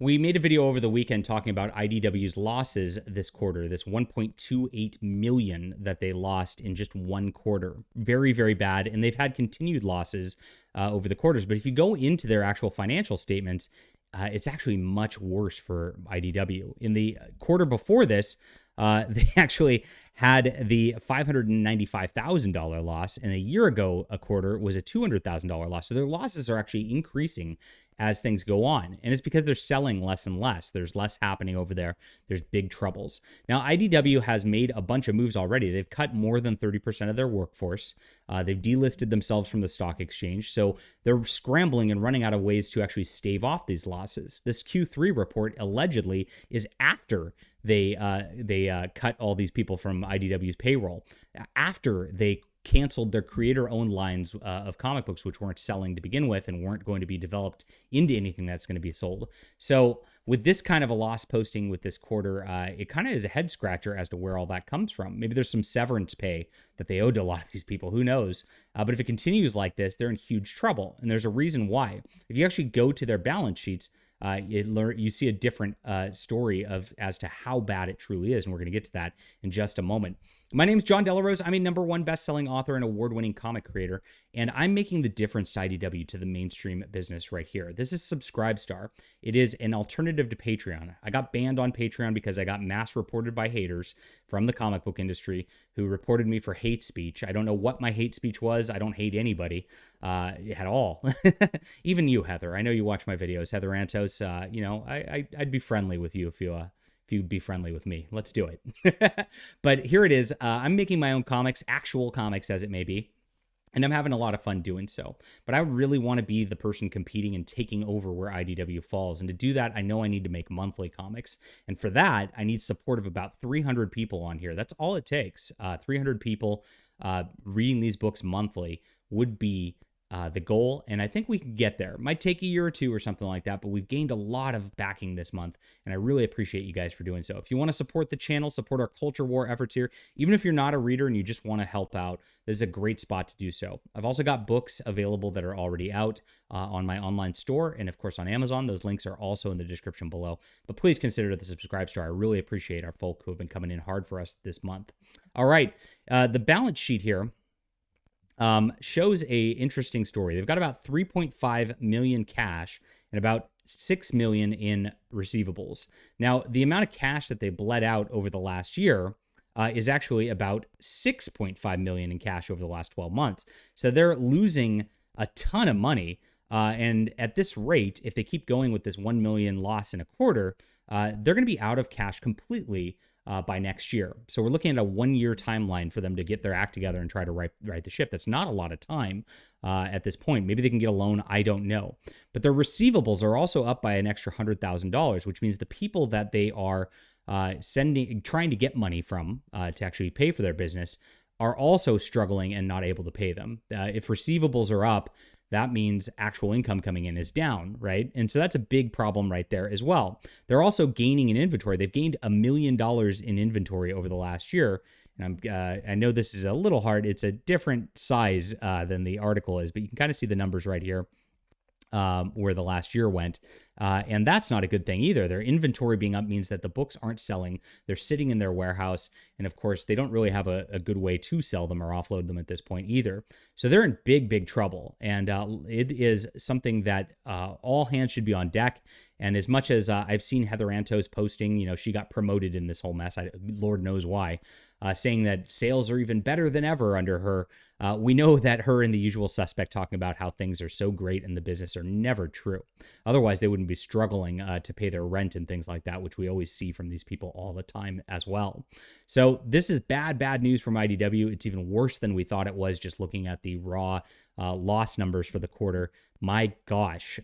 We made a video over the weekend talking about IDW's losses this quarter, this 1.28 million that they lost in just one quarter. Very, very bad. And they've had continued losses over the quarters. But if you go into their actual financial statements, it's actually much worse for IDW. In the quarter before this, they actually had the $595,000 loss, and a year ago, a quarter was a $200,000 loss. So their losses are actually increasing as things go on. And it's because they're selling less and less. There's less happening over there. There's big troubles. Now, IDW has made a bunch of moves already. They've cut more than 30% of their workforce. They've delisted themselves from the stock exchange. So they're scrambling and running out of ways to actually stave off these losses. This Q3 report allegedly is after they cut all these people from IDW's payroll, after they canceled their creator-owned lines of comic books, which weren't selling to begin with and weren't going to be developed into anything that's going to be sold. So with this kind of a loss posting with this quarter, it kind of is a head scratcher as to where all that comes from. Maybe there's some severance pay that they owed to a lot of these people. Who knows? But if it continues like this, they're in huge trouble. And there's a reason why. If you actually go to their balance sheets, you see a different story as to how bad it truly is. And we're going to get to that in just a moment. My name is John Delarose. I'm a #1 best-selling author and award-winning comic creator, and I'm making the difference to IDW, to the mainstream business right here. This is Subscribestar. It is an alternative to Patreon. I got banned on Patreon because I got mass reported by haters from the comic book industry who reported me for hate speech. I don't know what my hate speech was. I don't hate anybody at all. Even you, Heather. I know you watch my videos. Heather Antos, I'd be friendly with you if you'd be friendly with me. Let's do it. But here it is. I'm making my own comics, actual comics as it may be, and I'm having a lot of fun doing so. But I really want to be the person competing and taking over where IDW falls. And to do that, I know I need to make monthly comics. And for that, I need support of about 300 people on here. That's all it takes. 300 people reading these books monthly would be the goal, and I think we can get there. It might take a year or two or something like that, but we've gained a lot of backing this month, and I really appreciate you guys for doing so. If you want to support the channel, support our culture war efforts here, even if you're not a reader and you just want to help out, this is a great spot to do so. I've also got books available that are already out on my online store, and of course on Amazon. Those links are also in the description below, but please consider the Subscribestar. I really appreciate our folk who have been coming in hard for us this month. All right, the balance sheet here shows a interesting story. They've got about 3.5 million cash and about 6 million in receivables. Now, the amount of cash that they bled out over the last year is actually about 6.5 million in cash over the last 12 months. So they're losing a ton of money. And at this rate, if they keep going with this 1 million loss in a quarter, they're going to be out of cash completely by next year. So we're looking at a 1-year timeline for them to get their act together and try to right the ship. That's not a lot of time at this point. Maybe they can get a loan. I don't know. But their receivables are also up by an extra $100,000, which means the people that they are trying to get money from to actually pay for their business are also struggling and not able to pay them. If receivables are up, that means actual income coming in is down, right? And so that's a big problem right there as well. They're also gaining in inventory. They've gained $1 million in inventory over the last year. And I know this is a little hard. It's a different size than the article is, but you can kind of see the numbers right here. Where the last year went. And that's not a good thing either. Their inventory being up means that the books aren't selling. They're sitting in their warehouse. And of course, they don't really have a good way to sell them or offload them at this point either. So they're in big, big trouble. And it is something that all hands should be on deck. And as much as I've seen Heather Antos posting, she got promoted in this whole mess. Lord knows why. Saying that sales are even better than ever under her. We know that her and the usual suspect talking about how things are so great in the business are never true. Otherwise, they wouldn't be struggling to pay their rent and things like that, which we always see from these people all the time as well. So this is bad news from IDW. It's even worse than we thought it was just looking at the raw loss numbers for the quarter. My gosh.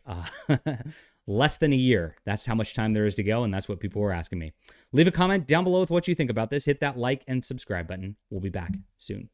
Less than a year. That's how much time there is to go, and that's what people were asking me. Leave a comment down below with what you think about this. Hit that like and subscribe button. We'll be back soon.